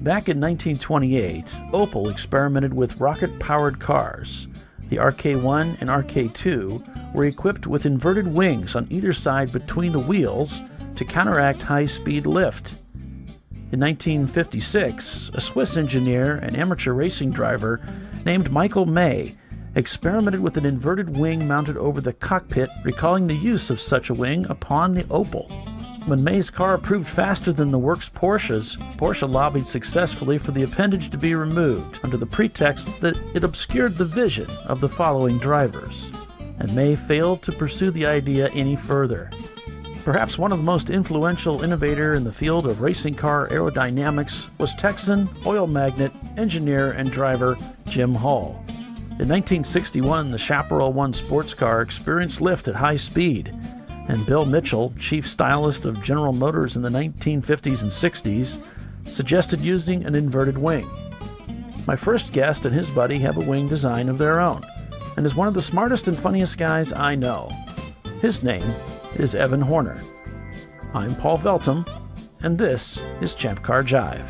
Back in 1928, Opel experimented with rocket-powered cars. The RK1 and RK2 were equipped with inverted wings on either side between the wheels to counteract high-speed lift. In 1956, a Swiss engineer and amateur racing driver named Michael May experimented with an inverted wing mounted over the cockpit, recalling the use of such a wing upon the Opel. When May's car proved faster than the works Porsche's, Porsche lobbied successfully for the appendage to be removed under the pretext that it obscured the vision of the following drivers, and May failed to pursue the idea any further. Perhaps one of the most influential innovator in the field of racing car aerodynamics was Texan, oil magnate, engineer, and driver Jim Hall. In 1961, the Chaparral 1 sports car experienced lift at high speed, and Bill Mitchell, chief stylist of General Motors in the 1950s and 60s, suggested using an inverted wing. My first guest and his buddy have a wing design of their own, and is one of the smartest and funniest guys I know. His name is Evan Horner. I'm Paul Veltum, and this is Champ Car Jive.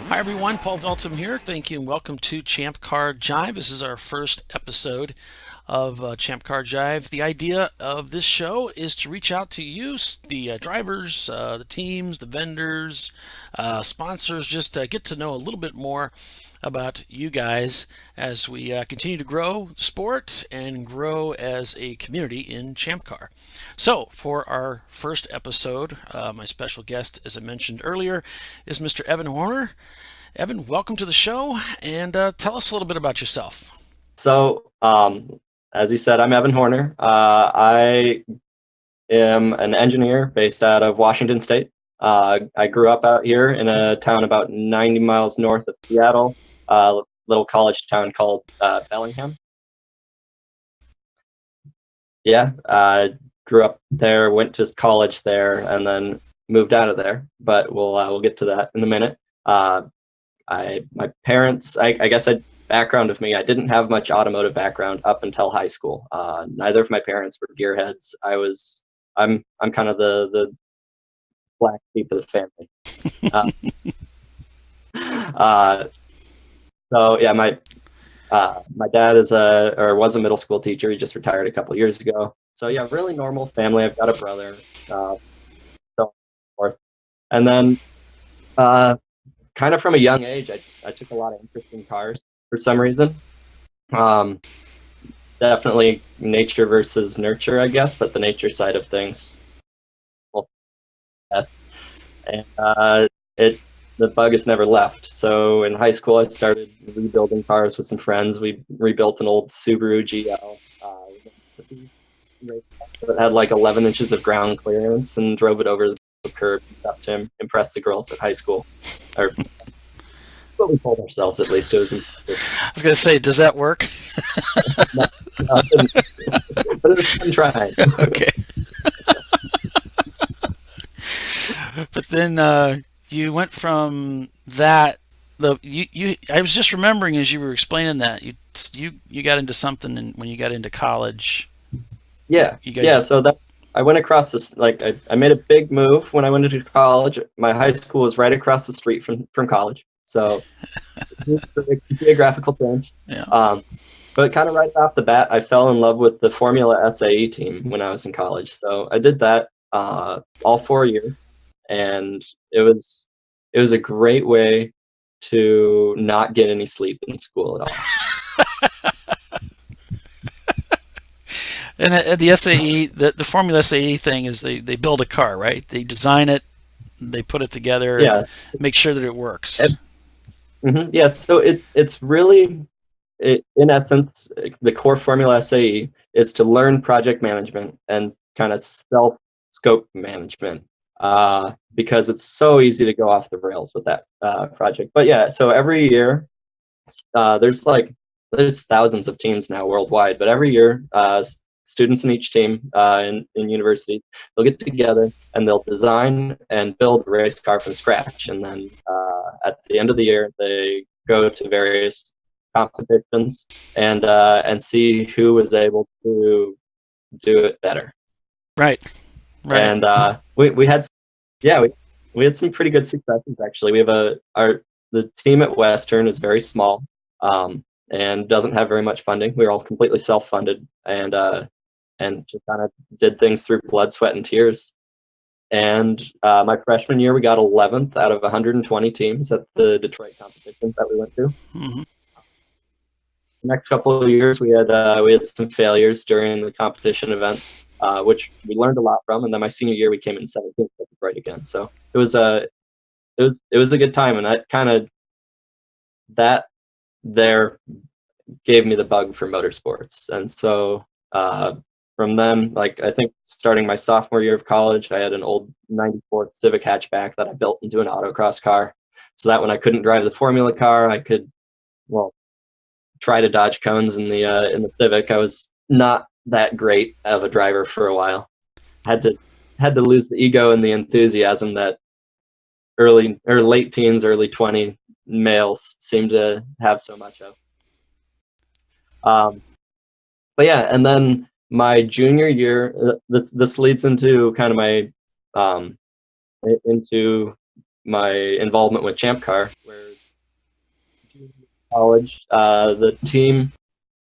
Hi everyone, Paul Veltum here. Thank you and welcome to Champ Car Jive. This is our first episode of Champ Car Jive. The idea of this show is to reach out to you, the drivers, the teams, the vendors, sponsors, just get to know a little bit more about you guys as we continue to grow the sport and grow as a community in Champ Car. So for our first episode, my special guest, as I mentioned earlier, is Mr. Evan Horner. Evan, welcome to the show, and tell us a little bit about yourself. So, as you said, I'm Evan Horner. I am an engineer based out of Washington State. I grew up out here in a town about 90 miles north of Seattle, a little college town called Bellingham. Yeah, grew up there, went to college there, and then moved out of there. But we'll get to that in a minute. My parents, I guess background of me, I didn't have much automotive background up until high school. Neither of my parents were gearheads. I'm kind of the black sheep of the family. So yeah, my dad was a middle school teacher. He just retired a couple years ago. So yeah, really normal family. I've got a brother, so forth. And then, kind of from a young age, I took a lot of interest in cars for some reason. Definitely nature versus nurture, I guess, but the nature side of things. And the bug has never left. So in high school, I started rebuilding cars with some friends. We rebuilt an old Subaru GL. That had like 11 inches of ground clearance and drove it over the curb to impress the girls at high school. Or what we told ourselves, at least. It was I was going to say, does that work? But it was fun trying. Okay. But then you went from that. I was just remembering as you were explaining that you got into something when you got into college. Yeah. So I went across this. Like I made a big move when I went into college. My high school was right across the street from college, so geographical change. Yeah. But kind of right off the bat, I fell in love with the Formula SAE team when I was in college. So I did that all 4 years, and it was a great way to not get any sleep in school at all. And the SAE, the Formula SAE thing is they build a car, right? They design it, they put it together, yes, and make sure that it works. Mm-hmm. Yeah, so it's really, in essence, the core Formula SAE is to learn project management and kind of self-scope management. because it's so easy to go off the rails with that project. But yeah, so every year there's thousands of teams now worldwide, but every year students in each team in universities, they'll get together and they'll design and build a race car from scratch. And then at the end of the year, they go to various competitions and see who was able to do it better. Right. And we had we had some pretty good successes actually. We have the team at Western is very small and doesn't have very much funding. We're all completely self-funded and just kind of did things through blood, sweat, and tears. And my freshman year, we got 11th out of 120 teams at the Detroit competitions that we went to. Mm-hmm. The next couple of years, we had some failures during the competition events, which we learned a lot from. And then my senior year, we came in 17th at Detroit again. So it was a good time, and that there gave me the bug for motorsports. And so from then, like I think starting my sophomore year of college, I had an old 94 Civic hatchback that I built into an autocross car, so that when I couldn't drive the formula car, I could, try to dodge cones in the Civic. I was not that great of a driver for a while. Had to lose the ego and the enthusiasm that early or late teens, early 20 males seem to have so much of. But yeah, and then my junior year, this leads into kind of into my involvement with Champ Car, where college, the team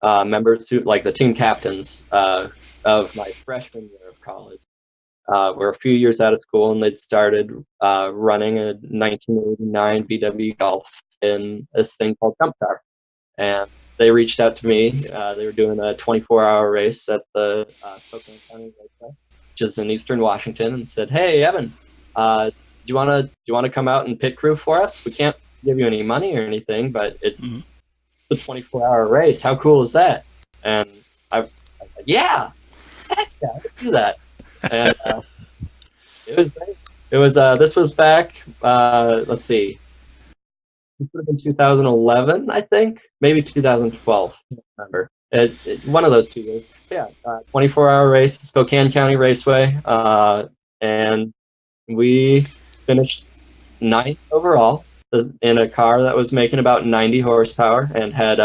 members the team captains of my freshman year of college were a few years out of school, and they'd started running a 1989 VW Golf in this thing called Jump Car. And they reached out to me. They were doing a 24-hour race at the Spokane County Raceway, which is in Eastern Washington, and said, "Hey, Evan, do you want to come out and pit crew for us? We can't give you any money or anything, but it's a 24-hour race. How cool is that?" And I was like, yeah, heck yeah, let's do that. And it was great. It was this was back. Let's see. It would have been 2011, I think, maybe 2012. I don't remember. One of those 2 years. Yeah, 24-hour race, Spokane County Raceway, and we finished 9th overall in a car that was making about 90 horsepower and had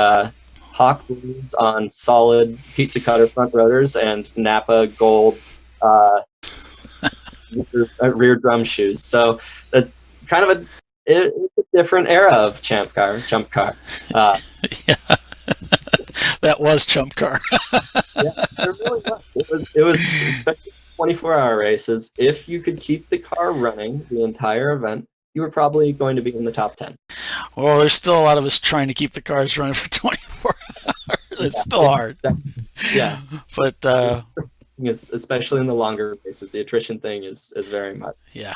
Hawk wheels on solid pizza cutter front rotors and Napa Gold rear drum shoes. So that's kind of it's a different era of Jump Car. Yeah, that was Jump Car. Yeah, it really was. It was especially 24-hour races. If you could keep the car running the entire event, you were probably going to be in the top 10. Well, there's still a lot of us trying to keep the cars running for 24 hours. It's still hard. Yeah. But especially in the longer races, the attrition thing is very much. Yeah.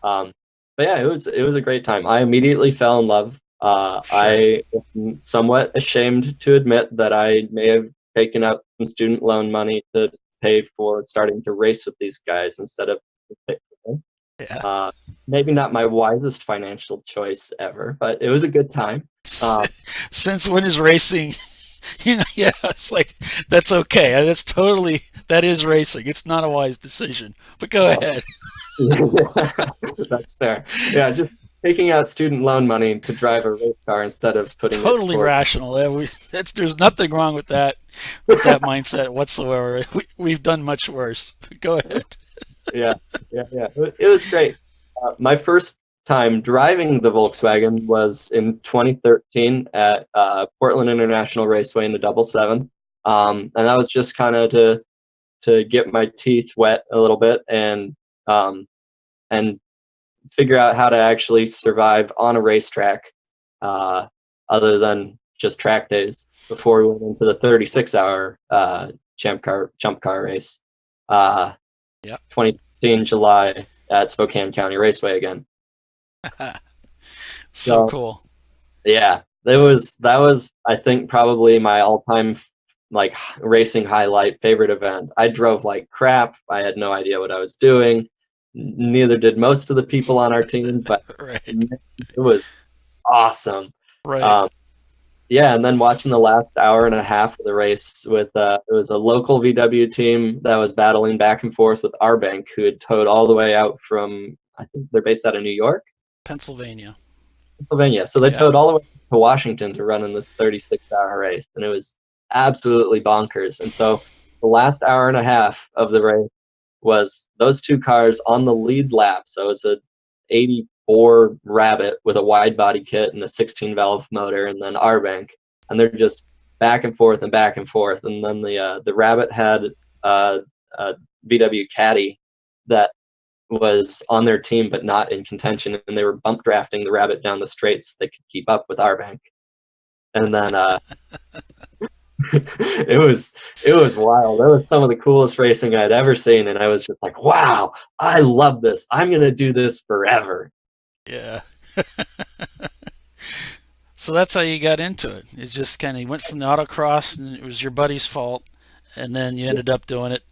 But yeah, it was a great time. I immediately fell in love. Sure. I am somewhat ashamed to admit that I may have taken out some student loan money to pay for starting to race with these guys instead of yeah. Maybe not my wisest financial choice ever, but it was a good time. Since when is racing? Yeah, it's like that's okay. That is racing. It's not a wise decision. But go ahead. That's fair. Yeah, just taking out student loan money to drive a race car instead of putting totally rational. There's nothing wrong with that mindset whatsoever. We've done much worse. Go ahead. Yeah. It was great. My first time driving the Volkswagen was in 2013 at Portland International Raceway in the 777, and that was just kind of to get my teeth wet a little bit and figure out how to actually survive on a racetrack other than just track days before we went into the 36-hour Jump Car race. 2015 July at Spokane County Raceway again. So cool. Yeah, that was I think probably my all-time racing highlight favorite event. I drove like crap. I had no idea what I was doing. Neither did most of the people on our team, but Right. it was awesome. Right. Yeah, and then watching the last hour and a half of the race with it was a local VW team that was battling back and forth with Arbank, who had towed all the way out from, I think they're based out of New York, Pennsylvania. Pennsylvania. So they Yeah. towed all the way to Washington to run in this 36-hour race, and it was absolutely bonkers. And so the last hour and a half of the race was those two cars on the lead lap. So it's a 84 Rabbit with a wide body kit and a 16 valve motor, and then Arbank, and they're just back and forth and back and forth. And then the Rabbit had a VW Caddy that was on their team but not in contention, and they were bump drafting the Rabbit down the straight so they could keep up with Arbank. And then it was wild. That was some of the coolest racing I'd ever seen, and I was just like, wow, I love this. I'm gonna do this forever. Yeah. So that's how you got into it. It just kind of went from the autocross, and it was your buddy's fault, and then you ended up doing it.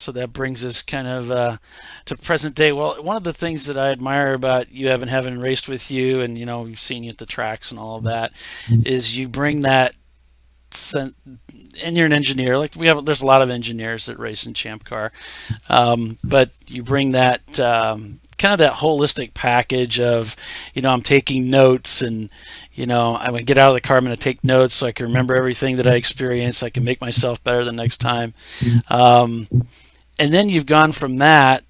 So that brings us kind of to present day. Well, one of the things that I admire about you, Evan, having raced with you, and we've seen you at the tracks and all of that, is you bring that. And you're an engineer. Like there's a lot of engineers that race in Champ Car, but you bring that kind of that holistic package of, I'm taking notes, and I'm gonna get out of the car. I'm gonna take notes so I can remember everything that I experienced. I can make myself better the next time. And then you've gone from that.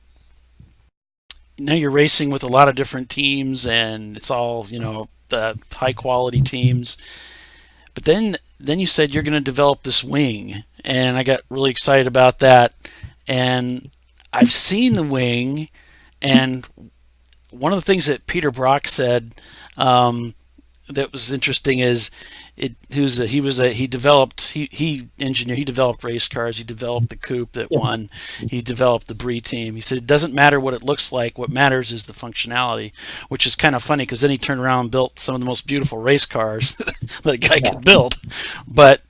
Now you're racing with a lot of different teams, and it's all the high quality teams. But then you said you're going to develop this wing, and I got really excited about that. And I've seen the wing, and one of the things that Peter Brock said that was interesting is he developed race cars. He developed the coupe that won. He developed the Brie team. He said it doesn't matter what it looks like. What matters is the functionality, which is kind of funny because then he turned around and built some of the most beautiful race cars that a guy could build. But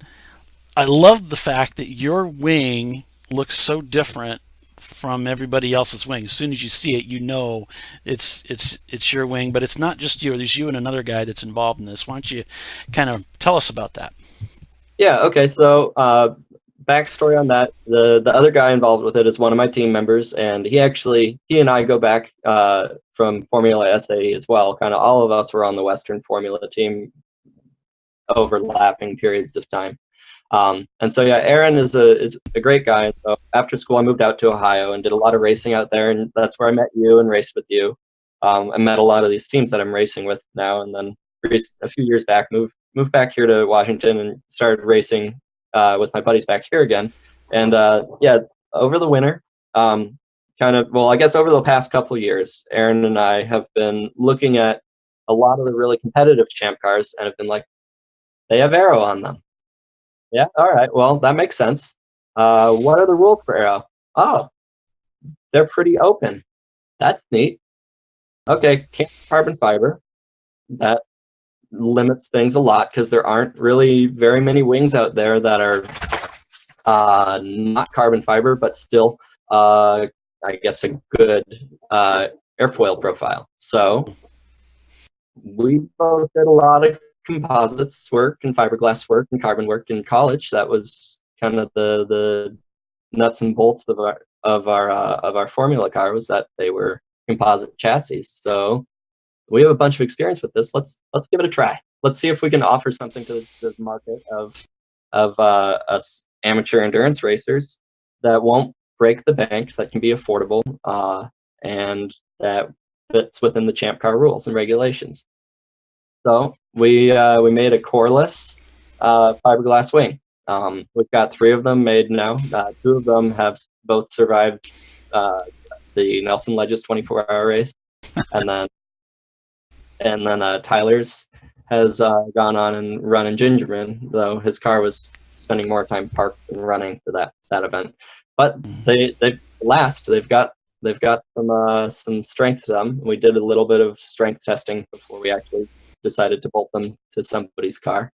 I love the fact that your wing looks so different from everybody else's wing. As soon as you see it, it's your wing, but it's not just you. There's you and another guy that's involved in this. Why don't you kind of tell us about that? Yeah, okay. So backstory on that, the other guy involved with it is one of my team members, and he and I go back from Formula SA as well. Kind of all of us were on the Western Formula team overlapping periods of time. And so yeah, Aaron is a great guy. And so after school, I moved out to Ohio and did a lot of racing out there, and that's where I met you and raced with you. I met a lot of these teams that I'm racing with now, and then a few years back, moved back here to Washington and started racing with my buddies back here again. And yeah, over the winter, I guess over the past couple of years, Aaron and I have been looking at a lot of the really competitive Champ cars and have been like, they have aero on them. Yeah, all right. Well, that makes sense. What are the rules for aero? Oh, they're pretty open. That's neat. Okay, carbon fiber. That limits things a lot because there aren't really very many wings out there that are not carbon fiber, but still, I guess, a good airfoil profile. So we both did a lot of composites work and fiberglass work and carbon work in college. That was kind of the nuts and bolts of our Formula car, was that they were composite chassis. So we have a bunch of experience with this. Let's give it a try. Let's see if we can offer something to the market of us amateur endurance racers that won't break the bank, that can be affordable, and that fits within the Champ Car rules and regulations. So we made a coreless fiberglass wing. We've got 3 of them made now. 2 of them have both survived the Nelson Ledges 24-hour race, and then Tyler's has gone on and run in Gingerman, though his car was spending more time parked than running for that event. But they last. They've got some strength to them. We did a little bit of strength testing before we actually decided to bolt them to somebody's car.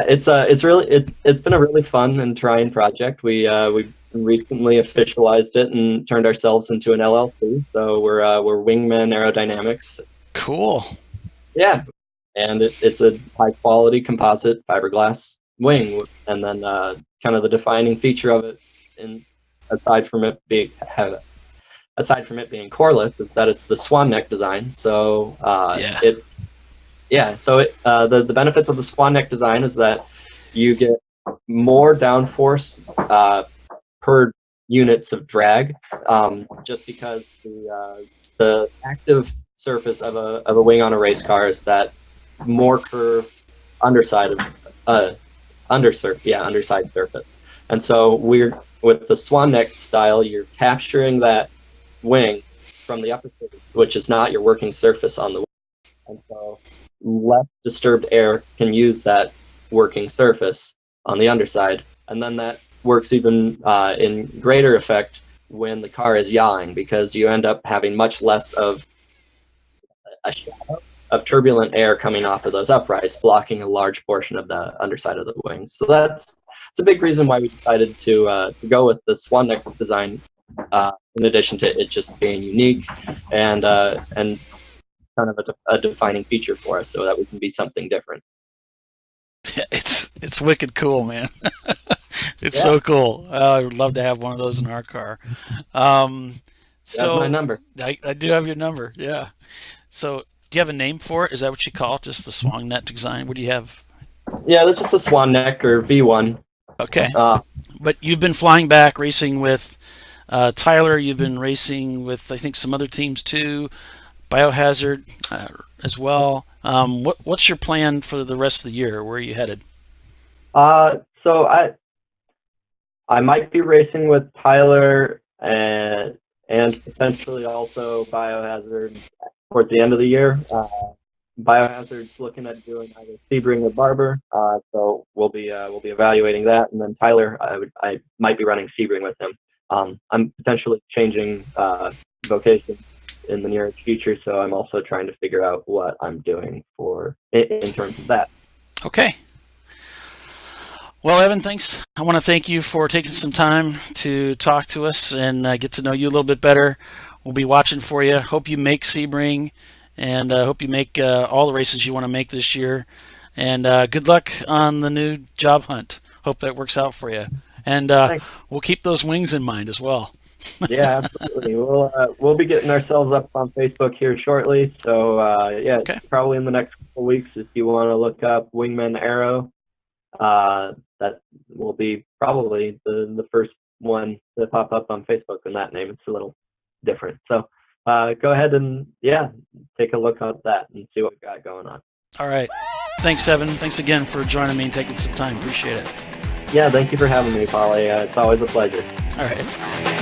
It's been a really fun and trying project. We recently officialized it and turned ourselves into an LLC. So we're Wingman Aerodynamics. Cool. Yeah, and it's a high quality composite fiberglass wing, and then kind of the defining feature of it, and aside from it being coreless, is that it's the swan neck design. So the benefits of the swan neck design is that you get more downforce per units of drag, just because the active surface of a wing on a race car is that more curved underside surface. And so with the swan neck style, you're capturing that wing from the upper surface, which is not your working surface on the wing. And so less disturbed air can use that working surface on the underside. And then that works even in greater effect when the car is yawing, because you end up having much less of a shadow of turbulent air coming off of those uprights, blocking a large portion of the underside of the wings. So it's a big reason why we decided to go with the swan neck design, in addition to it just being unique and kind of a defining feature for us, so that we can be something different. It's wicked cool, man. It's so cool. I would love to have one of those in our car. So my number. I do have your number. Yeah. So do you have a name for it? Is that what you call it? Just the swan neck design? What do you have? Yeah, that's just the swan neck, or V1. Okay. But you've been flying back racing with Tyler. You've been racing with, I think, some other teams too. Biohazard as well. What's your plan for the rest of the year? Where are you headed? So I might be racing with Tyler and potentially also Biohazard towards the end of the year. Biohazard's looking at doing either Sebring or Barber, so we'll be evaluating that. And then Tyler, I might be running Sebring with him. I'm potentially changing vocation in the near future, so I'm also trying to figure out what I'm doing in terms of that. Okay. Well, Evan, thanks. I want to thank you for taking some time to talk to us and get to know you a little bit better. We'll be watching for you. Hope you make Sebring, and hope you make all the races you want to make this year. And good luck on the new job hunt. Hope that works out for you. And we'll keep those wings in mind as well. Yeah, absolutely. We'll be getting ourselves up on Facebook here shortly. So okay. Probably in the next couple weeks, if you want to look up Wingman Aero, that will be probably the first one to pop up on Facebook in that name. It's a little different. So go ahead and take a look at that and see what we got going on. All right. Thanks, Evan. Thanks again for joining me and taking some time. Appreciate it. Yeah, thank you for having me, Polly. It's always a pleasure. All right.